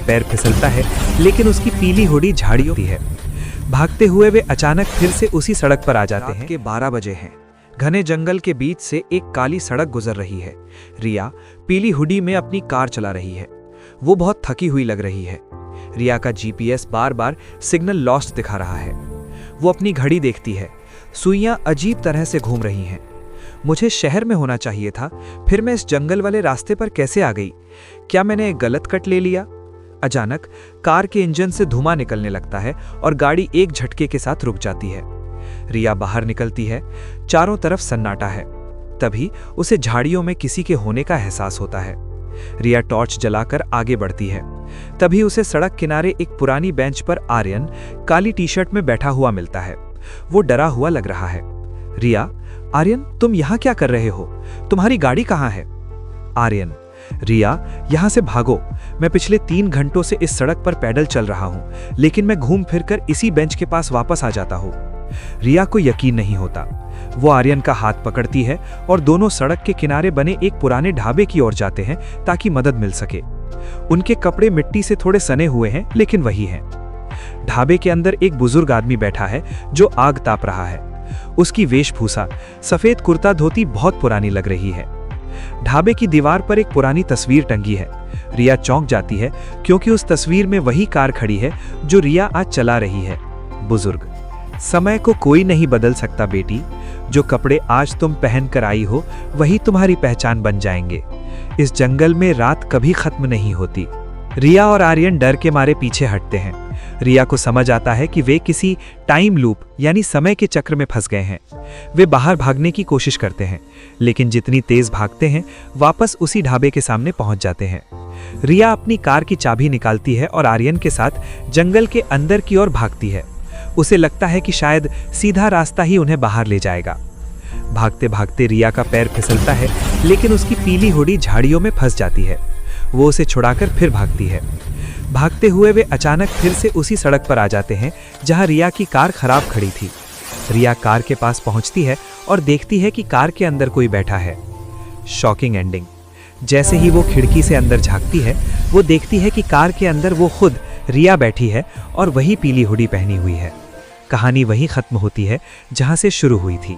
पैर फिसलता है, लेकिन उसकी पीली हुडी झाड़ियों होती है। भागते हुए वे अचानक फिर से उसी सड़क पर आ जाते हैं। रात के 12 बजे हैं। घने जंगल के बीच से एक काली सड़क गुजर रही है। रिया पीली हुडी में अपनी कार चला रही है। वो बहुत थकी हुई लग रही है। रिया का जीपीएस बार बार सिग्नल लॉस्ट दिखा रहा है। वो अपनी घड़ी देखती है। सुइयां अजीब तरह से घूम रही हैं। मुझे शहर में होना चाहिए था, फिर मैं इस जंगल वाले रास्ते पर कैसे आ गई? क्या मैंने एक गलत कट ले लिया? अचानक कार के इंजन से धुआं निकलने लगता है और गाड़ी एक झटके के साथ रुक जाती है। रिया बाहर निकलती है। चारों तरफ सन्नाटा है। तभी उसे झाड़ियों में किसी के होने का एहसास होता है। रिया टॉर्च जलाकर आगे बढ़ती है। तभी उसे सड़क किनारे एक पुरानी बेंच पर आर्यन काली टी शर्ट में बैठा हुआ मिलता है। वो डरा हुआ लग रहा है। रिया, आर्यन, तुम यहाँ क्या कर रहे हो? तुम्हारी गाड़ी कहाँ है? आर्यन, रिया, यहाँ से भागो। मैं पिछले 3 घंटों से इस सड़क पर पैदल चल रहा हूँ, लेकिन मैं घूम फिरकर इसी बेंच के पास वापस आ जाता हूँ। रिया को यकीन नहीं होता। वो आर्यन का हाथ पकड़ती है और दोनों सड़क के किनारे बने एक पुराने ढाबे की ओर जाते हैं ताकि मदद मिल सके। उनके कपड़े मिट्टी से थोड़े सने हुए हैं, लेकिन वही हैं। ढाबे के अंदर एक बुजुर्ग आदमी बैठा है जो आग ताप रहा है। उसकी वेशभूषा, सफेद कुर्ता धोती बहुत पुरानी लग रही है। ढाबे की दीवार पर एक पुरानी तस्वीर टंगी है। रिया चौंक जाती है क्योंकि उस तस्वीर में वही कार खड़ी है जो रिया आज चला रही है। बुजुर्ग, समय को कोई नहीं बदल सकता बेटी। जो कपड़े आज तुम पहन कर आई हो वही तुम्हारी पहचान बन जाएंगे। इस जंगल में रात कभी खत्म नहीं होती। रिया और आर्यन डर के मारे पीछे हटते हैं। रिया को समझ आता है कि वे किसी टाइम लूप यानी समय के चक्र में फंस गए हैं। वे बाहर भागने की कोशिश करते हैं, लेकिन जितनी तेज भागते हैं वापस उसी ढाबे के सामने पहुंच जाते हैं। रिया अपनी कार की चाबी निकालती है और आर्यन के साथ जंगल के अंदर की ओर भागती है। उसे लगता है कि शायद सीधा रास्ता ही उन्हें बाहर ले जाएगा। भागते भागते रिया का पैर फिसलता है, लेकिन उसकी पीली हुडी झाड़ियों में फंस जाती है। वो उसे छुड़ाकर फिर भागती है। भागते हुए वे अचानक फिर से उसी सड़क पर आ जाते हैं जहां रिया की कार खराब खड़ी थी। रिया कार के पास पहुंचती है और देखती है कि कार के अंदर कोई बैठा है। Shocking ending. जैसे ही वो खिड़की से अंदर झांकती है, वो देखती है कि कार के अंदर वो खुद रिया बैठी है और वही पीली हुडी पहनी हुई है। कहानी वहीं खत्म होती है जहां से शुरू हुई थी।